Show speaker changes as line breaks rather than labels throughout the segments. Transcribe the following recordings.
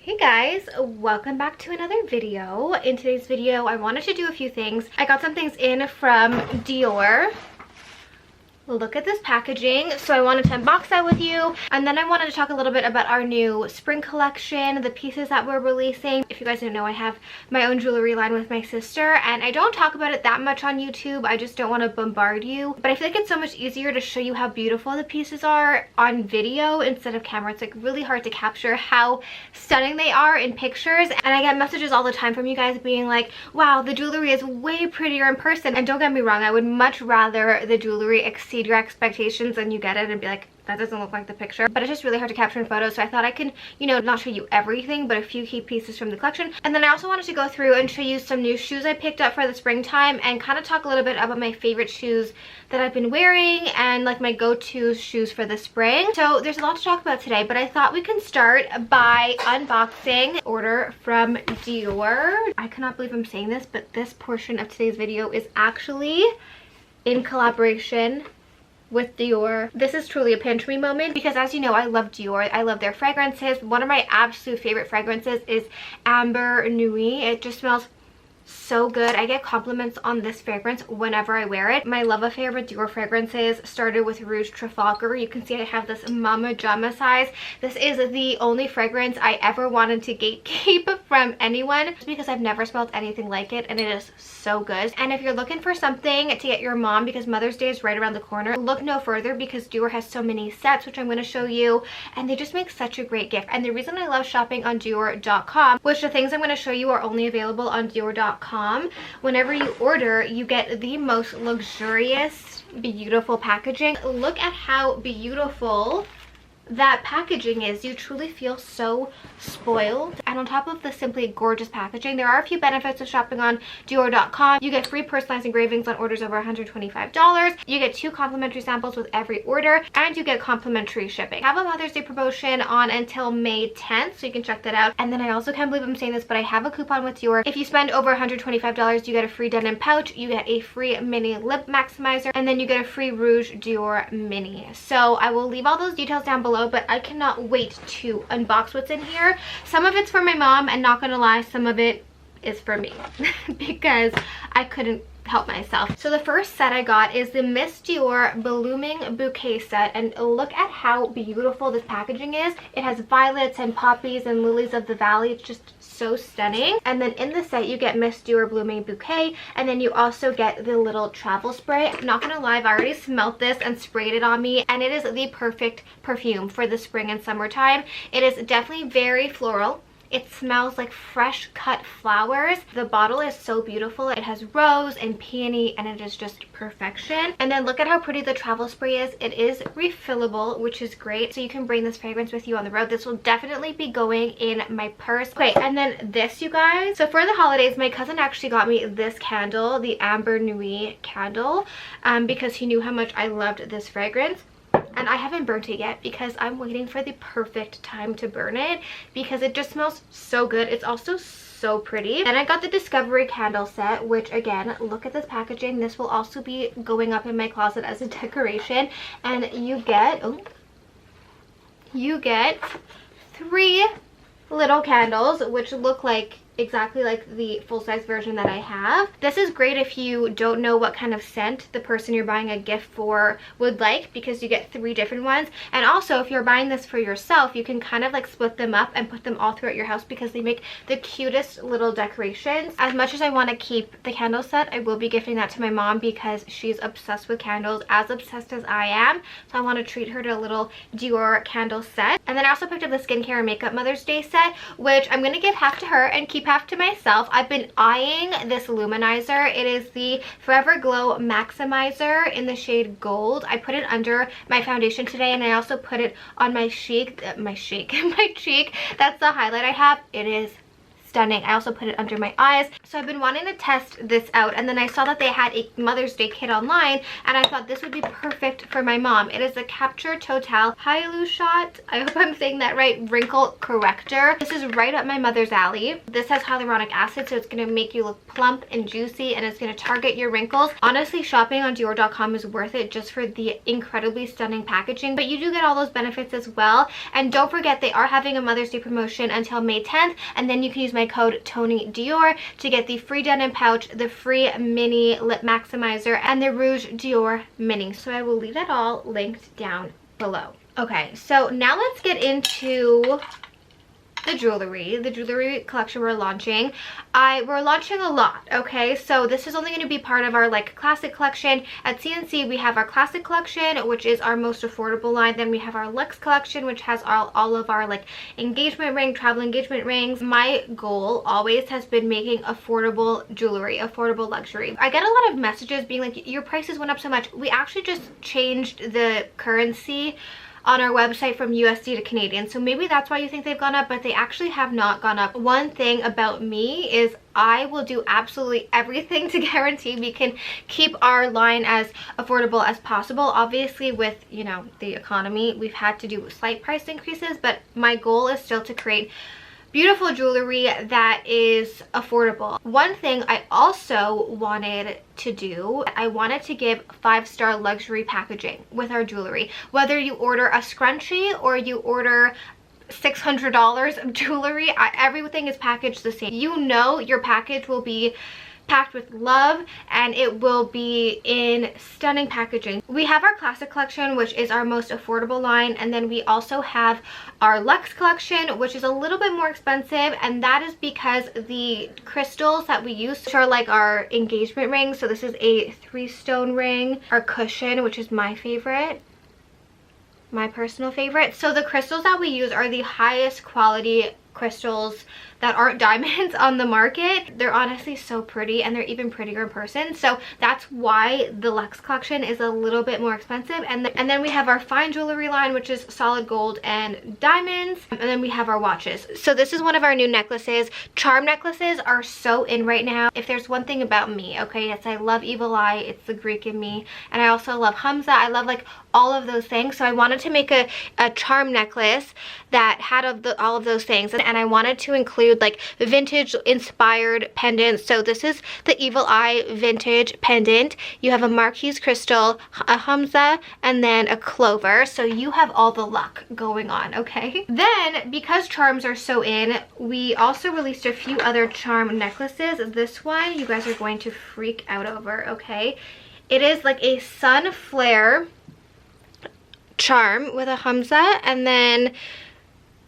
Hey guys, welcome back to another video. In today's video, I wanted to do a few things. I got some things in from Dior. Look at this packaging. So I wanted to unbox that with you, and then I wanted to talk a little bit about our new spring collection, the pieces that we're releasing. If you guys didn't know, I have my own jewelry line with my sister, and I don't talk about it that much on YouTube. I just don't want to bombard you, but I feel like it's so much easier to show you how beautiful the pieces are on video instead of camera. It's like really hard to capture how stunning they are in pictures, and I get messages all the time from you guys being like, wow, the jewelry is way prettier in person. And don't get me wrong, I would much rather the jewelry exceed your expectations and you get it and be like, that doesn't look like the picture, but it's just really hard to capture in photos. So I thought I can, you know, not show you everything, but a few key pieces from the collection. And then I also wanted to go through and show you some new shoes I picked up for the springtime and kind of talk a little bit about my favorite shoes that I've been wearing and like my go-to shoes for the spring. So there's a lot to talk about today, but I thought we can start by unboxing order from Dior. I cannot believe I'm saying this, but this portion of today's video is actually in collaboration with Dior. This is truly a pinch me moment because, as you know, I love Dior. I love their fragrances. One of my absolute favorite fragrances is Amber Nuit. It just smells so good. I get compliments on this fragrance whenever I wear it. My love affair with Dior fragrances started with Rouge Trafalgar. You can see I have this Mama Jama size. This is the only fragrance I ever wanted to gatekeep from anyone just because I've never smelled anything like it, and it is so good. And if you're looking for something to get your mom because Mother's Day is right around the corner, look no further because Dior has so many sets, which I'm going to show you, and they just make such a great gift. And the reason I love shopping on Dior.com, which the things I'm going to show you are only available on Dior.com, whenever you order, you get the most luxurious, beautiful packaging. Look at how beautiful that packaging is. You truly feel so spoiled. And on top of the simply gorgeous packaging, there are a few benefits of shopping on Dior.com. You get free personalized engravings on orders over $125. You get 2 complimentary samples with every order, and you get complimentary shipping. I have a Mother's Day promotion on until May 10th, so you can check that out. And then I also can't believe I'm saying this, but I have a coupon with Dior. If you spend over $125, you get a free denim pouch, you get a free mini lip maximizer, and then you get a free Rouge Dior Mini. So I will leave all those details down below, but I cannot wait to unbox what's in here. Some of it's for my mom, and not gonna lie, some of it is for me because I couldn't help myself. So the first set I got is the Miss Dior Blooming Bouquet set, and look at how beautiful this packaging is. It has violets and poppies and lilies of the valley. It's just so stunning. And then in the set you get Miss Dior Blooming Bouquet, and then you also get the little travel spray. I'm not gonna lie, I've already smelled this and sprayed it on me, and it is the perfect perfume for the spring and summertime. It is definitely very floral. It smells like fresh cut flowers. The bottle is so beautiful. It has rose and peony, and it is just perfection. And then look at how pretty the travel spray is. It is refillable, which is great. So you can bring this fragrance with you on the road. This will definitely be going in my purse. Okay, and then this, you guys. So for the holidays, my cousin actually got me this candle, the Amber Nuit candle, because he knew how much I loved this fragrance. And I haven't burnt it yet because I'm waiting for the perfect time to burn it because it just smells so good. It's also so pretty. Then I got the Discovery candle set, which again, look at this packaging. This will also be going up in my closet as a decoration. And you get 3 little candles, which look like exactly like the full-size version that I have. This is great if you don't know what kind of scent the person you're buying a gift for would like, because you get 3 different ones. And also, if you're buying this for yourself, you can kind of like split them up and put them all throughout your house because they make the cutest little decorations. As much as I want to keep the candle set, I will be gifting that to my mom because she's obsessed with candles, as obsessed as I am. So I want to treat her to a little Dior candle set. And then I also picked up the skincare and makeup Mother's Day set, which I'm going to give half to her and keep half to myself. I've been eyeing this luminizer. It is the Forever Glow Maximizer in the shade Gold. I put it under my foundation today, and I also put it on my cheek. My cheek. That's the highlight I have. It is stunning. I also put it under my eyes. So I've been wanting to test this out, and then I saw that they had a Mother's Day kit online, and I thought this would be perfect for my mom. It is a Capture Total Hyaloo Shot, I hope I'm saying that right, wrinkle corrector. This is right up my mother's alley. This has hyaluronic acid, so it's going to make you look plump and juicy, and it's going to target your wrinkles. Honestly, shopping on Dior.com is worth it just for the incredibly stunning packaging, but you do get all those benefits as well. And don't forget, they are having a Mother's Day promotion until May 10th, and then you can use my code TONIDIOR to get the free denim pouch, the free mini lip maximizer, and the Rouge Dior Mini. So I will leave that all linked down below. Okay, so now let's get into the jewelry collection we're launching. We're launching a lot, okay? So this is only going to be part of our like classic collection. At CNC, we have our classic collection, which is our most affordable line. Then we have our luxe collection, which has all of our like engagement ring, travel engagement rings. My goal always has been making affordable jewelry, affordable luxury. I get a lot of messages being like, your prices went up so much. We actually just changed the currency on our website from USD to Canadian, so maybe that's why you think they've gone up, but they actually have not gone up. One thing about me is I will do absolutely everything to guarantee we can keep our line as affordable as possible. Obviously, with, you know, the economy, we've had to do slight price increases, but my goal is still to create beautiful jewelry that is affordable. One thing I also wanted to do, I wanted to give 5-star luxury packaging with our jewelry. Whether you order a scrunchie or you order $600 of jewelry, everything is packaged the same. You know your package will be packed with love, and it will be in stunning packaging. We have our classic collection, which is our most affordable line, and then we also have our luxe collection, which is a little bit more expensive, and that is because the crystals that we use are like our engagement rings. So this is a 3-stone ring, our cushion, which is my favorite, my personal favorite. So the crystals that we use are the highest quality crystals that aren't diamonds on the market. They're honestly so pretty, and they're even prettier in person. So that's why the luxe collection is a little bit more expensive. And then we have our fine jewelry line, which is solid gold and diamonds. And then we have our watches. So this is one of our new necklaces. Charm necklaces are so in right now. If there's one thing about me, okay, yes, I love evil eye. It's the Greek in me. And I also love Hamza. I love like all of those things. So I wanted to make a charm necklace that had all of those things, and I wanted to include like vintage inspired pendants. So this is the evil eye vintage pendant. You have a Marquise crystal, a Hamza, and then a clover. So you have all the luck going on, okay? Then, because charms are so in, we also released a few other charm necklaces. This one you guys are going to freak out over, okay? It is like a sun flare charm with a Hamza, and then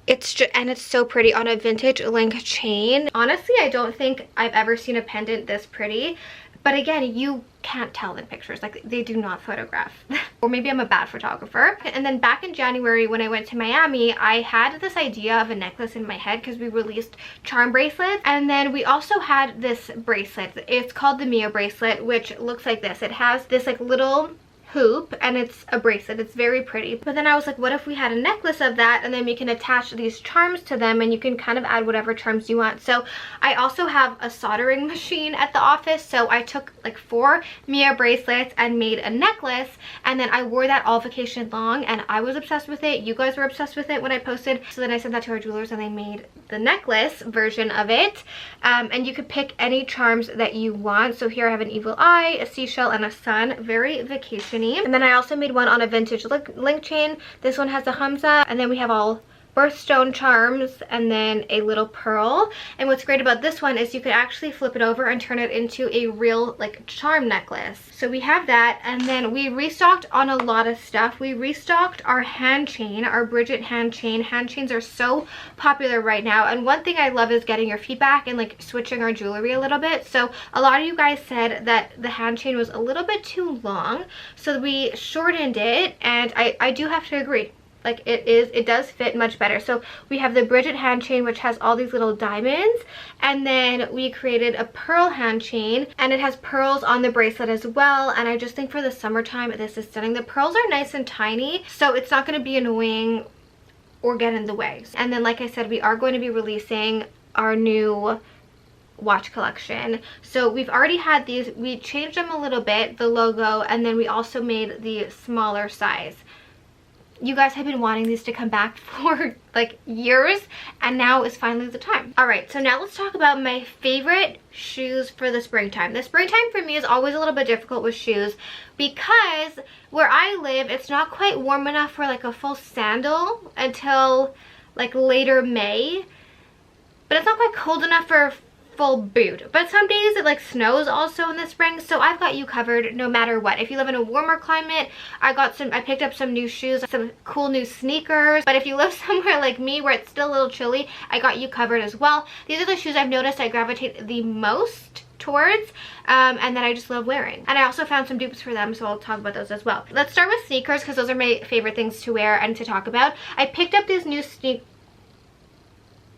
it's so pretty on a vintage link chain. Honestly, I don't think I've ever seen a pendant this pretty, but again, you can't tell in pictures. Like, they do not photograph. Or maybe I'm a bad photographer. And then back in January when I went to Miami, I had this idea of a necklace in my head because we released charm bracelets, and then we also had this bracelet. It's called the Mia bracelet, which looks like this. It has this like little hoop, and it's a bracelet. It's very pretty. But then I was like, what if we had a necklace of that, and then we can attach these charms to them, and you can kind of add whatever charms you want. So I also have a soldering machine at the office, so I took like 4 Mia bracelets and made a necklace, and then I wore that all vacation long, and I was obsessed with it. You guys were obsessed with it when I posted. So then I sent that to our jewelers, and they made the necklace version of it. And you could pick any charms that you want. So here I have an evil eye, a seashell, and a sun. Very vacation-y. And then I also made one on a vintage link chain. This one has a Hamza, and then we have all birthstone charms, and then a little pearl. And what's great about this one is you could actually flip it over and turn it into a real like charm necklace. So we have that, and then we restocked on a lot of stuff. We restocked our hand chain, our Bridget hand chain. Hand chains are so popular right now, and one thing I love is getting your feedback and like switching our jewelry a little bit. So a lot of you guys said that the hand chain was a little bit too long, so we shortened it, and I do have to agree. Like, it does fit much better. So we have the Bridget hand chain, which has all these little diamonds, and then we created a pearl hand chain, and it has pearls on the bracelet as well. And I just think for the summertime, this is stunning. The pearls are nice and tiny, so it's not going to be annoying or get in the way. And then, like I said, we are going to be releasing our new watch collection. So we've already had these, we changed them a little bit, the logo, and then we also made the smaller size. You guys have been wanting these to come back for like years, and now is finally the time. All right, so now let's talk about my favorite shoes for the springtime. The springtime for me is always a little bit difficult with shoes because where I live, it's not quite warm enough for like a full sandal until like later May, but it's not quite cold enough for a full boot. But some days it like snows also in the spring, so I've got you covered no matter what. If you live in a warmer climate, I picked up some new shoes, some cool new sneakers. But if you live somewhere like me where it's still a little chilly, I got you covered as well. These are the shoes I've noticed I gravitate the most towards, and that I just love wearing. And I also found some dupes for them, so I'll talk about those as well. Let's start with sneakers because those are my favorite things to wear and to talk about. I picked up these new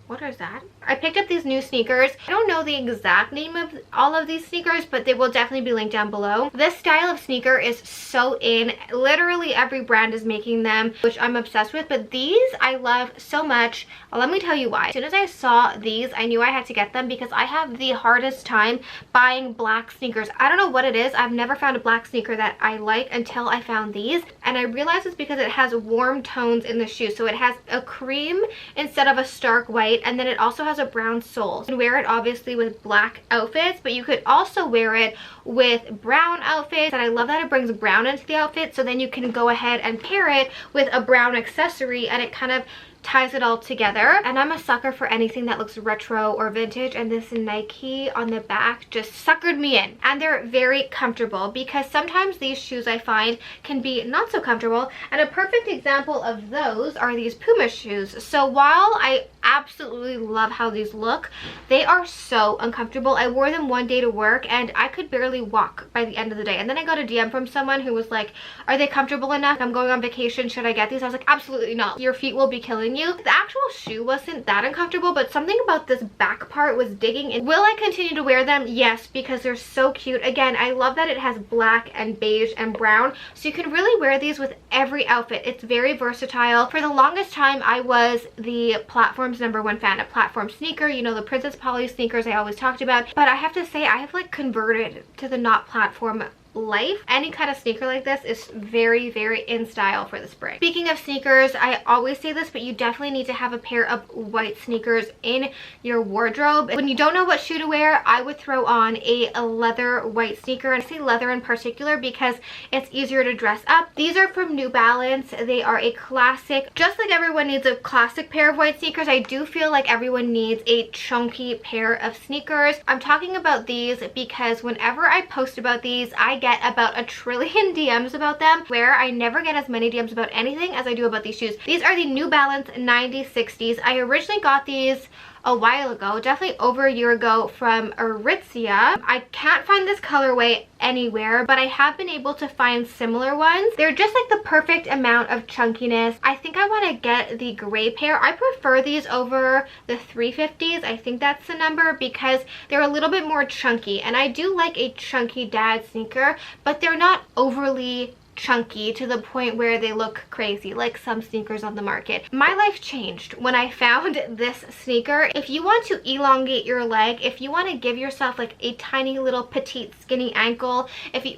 What is that? I picked up these new sneakers. I don't know the exact name of all of these sneakers, but they will definitely be linked down below. This style of sneaker is so in. Literally every brand is making them, which I'm obsessed with, but these I love so much. Let me tell you why. As soon as I saw these, I knew I had to get them because I have the hardest time buying black sneakers. I don't know what it is. I've never found a black sneaker that I like until I found these, and I realized it's because it has warm tones in the shoe. So it has a cream instead of a stark white, and then it also has a brown sole. You can wear it obviously with black outfits, but you could also wear it with brown outfits, and I love that it brings brown into the outfit, so then you can go ahead and pair it with a brown accessory and it kind of ties it all together. And I'm a sucker for anything that looks retro or vintage, and this Nike on the back just suckered me in. And they're very comfortable because sometimes these shoes I find can be not so comfortable, and a perfect example of those are these Puma shoes. So while I absolutely love how these look, they are so uncomfortable. I wore them one day to work and I could barely walk by the end of the day, and then I got a DM from someone who was like, are they comfortable enough? I'm going on vacation, should I get these? I was like, absolutely not, your feet will be killing you. The actual shoe wasn't that uncomfortable, but something about this back part was digging in. Will I continue to wear them? Yes, because they're so cute. Again, I love that it has black and beige and brown, so you can really wear these with every outfit. It's very versatile. For the longest time, I was the platform's #1 fan, a platform sneaker, you know, the Princess Polly sneakers I always talked about, but I have to say I have like converted to the not platform life. Any kind of sneaker like this is very, very in style for the spring. Speaking of sneakers, I always say this, but you definitely need to have a pair of white sneakers in your wardrobe. When you don't know what shoe to wear, I would throw on a leather white sneaker, and I say leather in particular because it's easier to dress up. These are from New Balance. They are a classic. Just like everyone needs a classic pair of white sneakers, I do feel like everyone needs a chunky pair of sneakers. I'm talking about these because whenever I post about these, I get about 1 trillion DMs about them, where I never get as many DMs about anything as I do about these shoes. These are the New Balance 9060s. I originally got these a while ago, definitely over a year ago, from Aritzia. I can't find this colorway anywhere, but I have been able to find similar ones. They're just like the perfect amount of chunkiness. I think I want to get the gray pair. I prefer these over the 350s. I think that's the number because they're a little bit more chunky, and I do like a chunky dad sneaker, but they're not overly chunky to the point where they look crazy like some sneakers on the market. My life changed when I found this sneaker. If you want to elongate your leg, if you want to give yourself like a tiny little petite skinny ankle,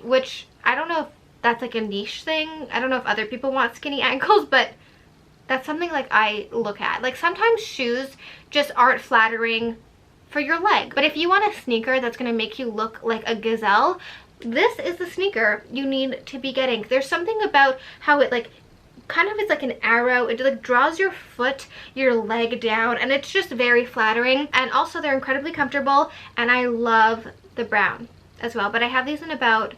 which I don't know if that's like a niche thing, I don't know if other people want skinny ankles, but that's something like I look at. Like sometimes shoes just aren't flattering for your leg, but if you want a sneaker that's going to make you look like a gazelle, this is the sneaker you need to be getting. There's something about how it like kind of is like an arrow. It like draws your foot, your leg down, and it's just very flattering. And also they're incredibly comfortable, and I love the brown as well. But I have these in about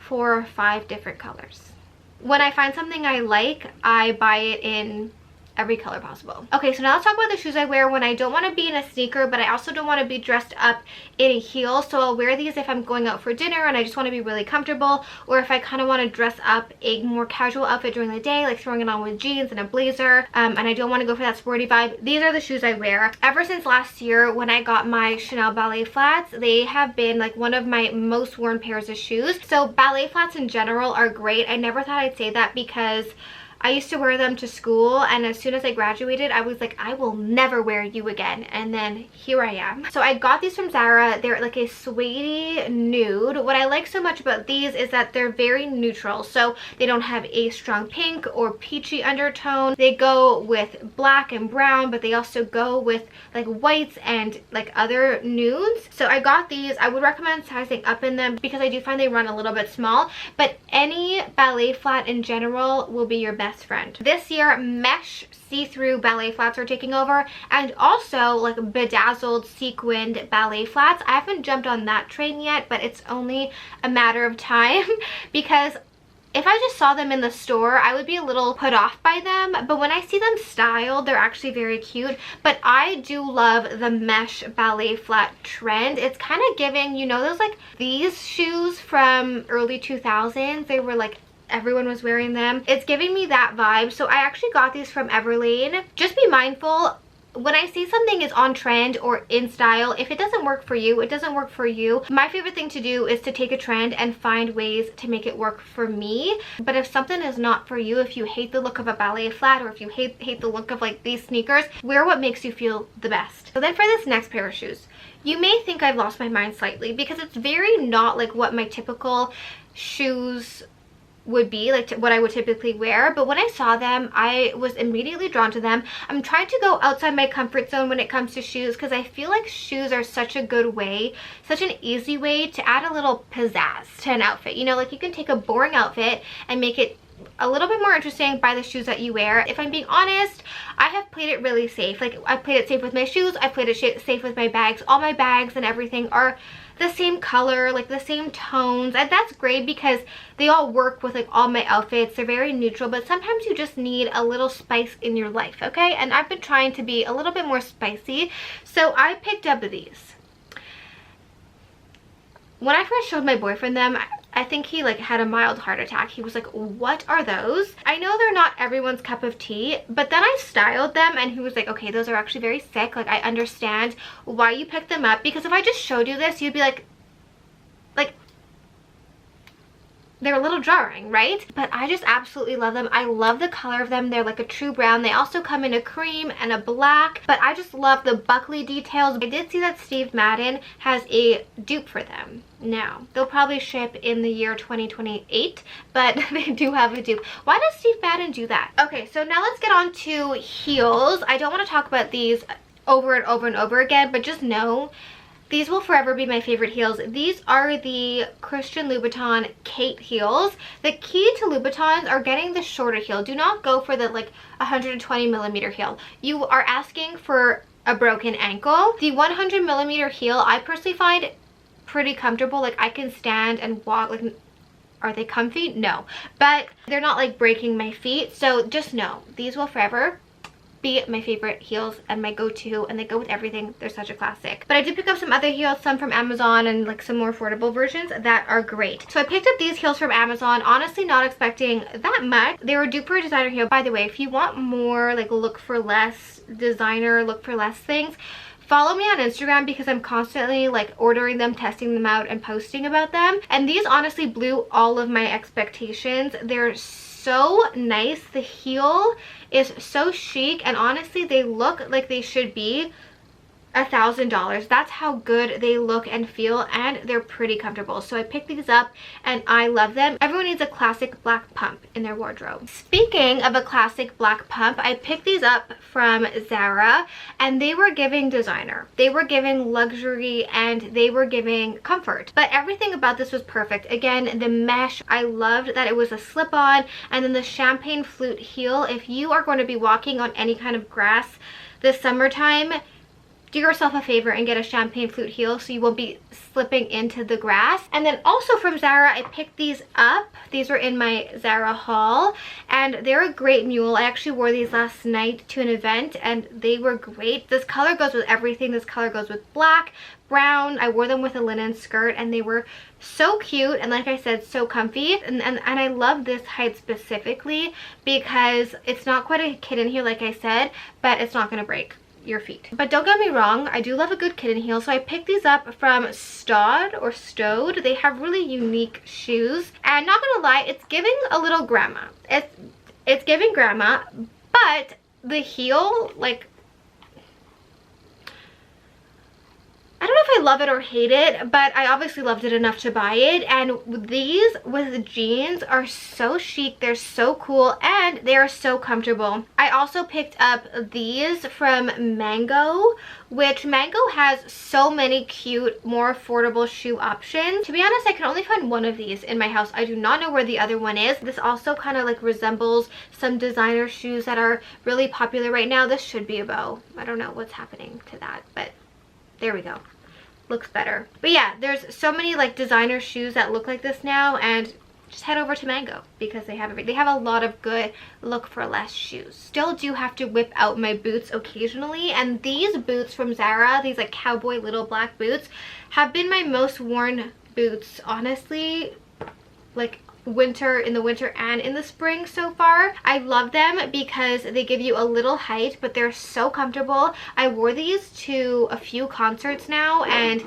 4 or 5 different colors. When I find something I like, I buy it in every color possible. Okay, so now let's talk about the shoes I wear when I don't want to be in a sneaker, but I also don't want to be dressed up in a heel. So I'll wear these if I'm going out for dinner and I just want to be really comfortable, or if I kind of want to dress up a more casual outfit during the day, like throwing it on with jeans and a blazer, and I don't want to go for that sporty vibe. These are the shoes I wear. Ever since last year when I got my Chanel ballet flats, they have been like one of my most worn pairs of shoes. So ballet flats in general are great. I never thought I'd say that because I used to wear them to school, and as soon as I graduated, I was like, I will never wear you again. And then here I am. So I got these from Zara. They're like a suede nude. What I like so much about these is that they're very neutral. So they don't have a strong pink or peachy undertone. They go with black and brown, but they also go with like whites and like other nudes. So I got these. I would recommend sizing up in them because I do find they run a little bit small, but any ballet flat in general will be your best friend. This year, mesh see-through ballet flats are taking over, and also like bedazzled sequined ballet flats. I haven't jumped on that train yet, but it's only a matter of time because if I just saw them in the store, I would be a little put off by them, but when I see them styled, they're actually very cute. But I do love the mesh ballet flat trend. It's kind of giving, you know, those like these shoes from early 2000s. They were like, everyone was wearing them. It's giving me that vibe. So I actually got these from Everlane. Just be mindful when I see something is on trend or in style. If it doesn't work for you, it doesn't work for you. My favorite thing to do is to take a trend and find ways to make it work for me. But if something is not for you, if you hate the look of a ballet flat, or if you hate the look of like these sneakers, wear what makes you feel the best. So then for this next pair of shoes, you may think I've lost my mind slightly because it's very not like what my typical shoes would be, like what I would typically wear. But when I saw them, I was immediately drawn to them. I'm trying to go outside my comfort zone when it comes to shoes because I feel like shoes are such a good way, such an easy way to add a little pizzazz to an outfit. You know, like you can take a boring outfit and make it a little bit more interesting by the shoes that you wear. If I'm being honest, I have played it really safe. Like I played it safe with my shoes, I played it safe with my bags. All my bags and everything are the same color, like the same tones, and that's great because they all work with like all my outfits. They're very neutral, but sometimes you just need a little spice in your life, okay? And I've been trying to be a little bit more spicy, so I picked up these. When I first showed my boyfriend them, I think he like had a mild heart attack. He was like, what are those? I know they're not everyone's cup of tea, but then I styled them and he was like, okay, those are actually very sick. Like I understand why you picked them up, because if I just showed you this, you'd be like they're a little jarring, right? But I just absolutely love them. I love the color of them. They're like a true brown. They also come in a cream and a black, but I just love the buckley details. I did see that Steve Madden has a dupe for them. Now, they'll probably ship in the year 2028, but they do have a dupe. Why does Steve Madden do that? Okay, so now let's get on to heels. I don't want to talk about these over and over and over again, but just know these will forever be my favorite heels. These are the Christian Louboutin Kate heels. The key to Louboutins are getting the shorter heel. Do not go for the like 120mm heel. You are asking for a broken ankle. The 100mm heel I personally find pretty comfortable. Like I can stand and walk. Like, are they comfy? No, but they're not like breaking my feet. So just know these will forever be my favorite heels and my go-to, and they go with everything. They're such a classic. But I did pick up some other heels, some from Amazon and like some more affordable versions that are great. So I picked up these heels from Amazon, honestly not expecting that much. They were due for a designer heel. By the way, if you want more like look for less designer, look for less things, follow me on Instagram because I'm constantly like ordering them, testing them out, and posting about them. And these honestly blew all of my expectations. They're so nice. The heel is so chic, and honestly they look like they should be $1,000. That's how good they look and feel, and they're pretty comfortable. So I picked these up and I love them. Everyone needs a classic black pump in their wardrobe. Speaking of a classic black pump, I picked these up from Zara, and they were giving designer, they were giving luxury, and they were giving comfort. But everything about this was perfect. Again, the mesh, I loved that it was a slip-on, and then the champagne flute heel. If you are going to be walking on any kind of grass this summertime, do yourself a favor and get a champagne flute heel so you won't be slipping into the grass. And then also from Zara, I picked these up. These were in my Zara haul, and they're a great mule. I actually wore these last night to an event and they were great. This color goes with everything. This color goes with black, brown. I wore them with a linen skirt and they were so cute, and like I said, so comfy. And I love this height specifically because it's not quite a kitten heel like I said, but it's not going to break your feet. But don't get me wrong, I do love a good kitten heel, so I picked these up from Stode. They have really unique shoes, and not gonna lie, it's giving a little grandma. It's giving grandma, but the heel, like, I don't know if I love it or hate it, but I obviously loved it enough to buy it. And these with jeans are so chic, they're so cool, and they are so comfortable. I also picked up these from Mango, which Mango has so many cute, more affordable shoe options. To be honest, I can only find one of these in my house. I do not know where the other one is. This also kind of like resembles some designer shoes that are really popular right now. This should be a bow. I don't know what's happening to that, but there we go. Looks better. But yeah, there's so many like designer shoes that look like this now, and just head over to Mango because they have a lot of good look for less shoes. Still do have to whip out my boots occasionally, and these boots from Zara, these like cowboy little black boots, have been my most worn boots, honestly, like in the winter and in the spring so far. I love them because they give you a little height, but they're so comfortable. I wore these to a few concerts now, and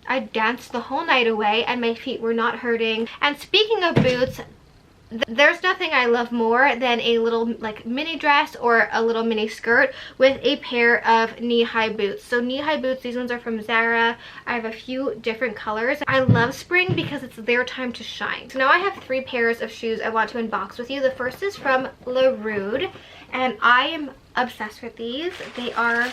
I danced the whole night away and my feet were not hurting. And speaking of boots, there's nothing I love more than a little like mini dress or a little mini skirt with a pair of knee-high boots. So knee-high boots, these ones are from Zara. I have a few different colors. I love spring because it's their time to shine. So now I have 3 pairs of shoes I want to unbox with you. The first is from Rouge, and I am obsessed with these. They are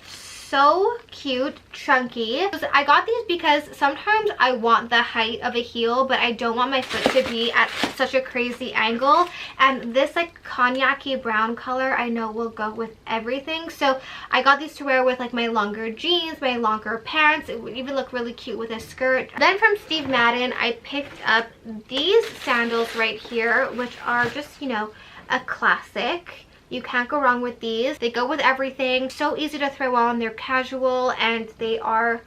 so cute, chunky. I got these because sometimes I want the height of a heel, but I don't want my foot to be at such a crazy angle, and this like cognac-y brown color I know will go with everything. So I got these to wear with like my longer jeans, my longer pants. It would even look really cute with a skirt. Then from Steve Madden, I picked up these sandals right here, which are just, you know, a classic. You can't go wrong with these. They go with everything. So easy to throw on. They're casual and they are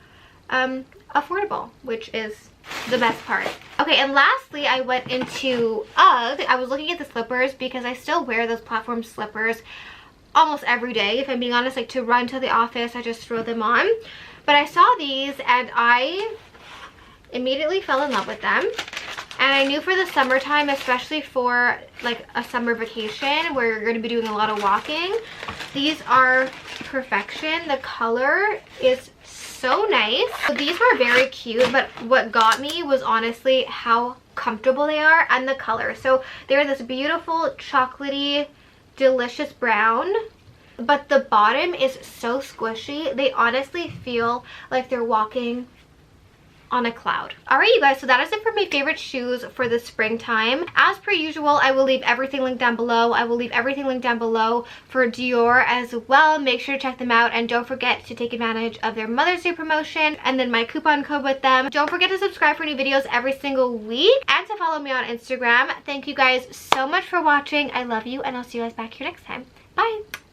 affordable, which is the best part. Okay, and lastly, I went into UGG. I was looking at the slippers because I still wear those platform slippers almost every day. If I'm being honest, like to run to the office, I just throw them on. But I saw these and I immediately fell in love with them. And I knew for the summertime, especially for like a summer vacation where you're going to be doing a lot of walking, these are perfection. The color is so nice. So these were very cute, but what got me was honestly how comfortable they are and the color. So they're this beautiful chocolatey, delicious brown, but the bottom is so squishy. They honestly feel like they're walking on a cloud. Alright you guys, so that is it for my favorite shoes for the springtime. As per usual, I will leave everything linked down below. I will leave everything linked down below for Dior as well. Make sure to check them out and don't forget to take advantage of their Mother's Day promotion and then my coupon code with them. Don't forget to subscribe for new videos every single week and to follow me on Instagram. Thank you guys so much for watching. I love you and I'll see you guys back here next time. Bye!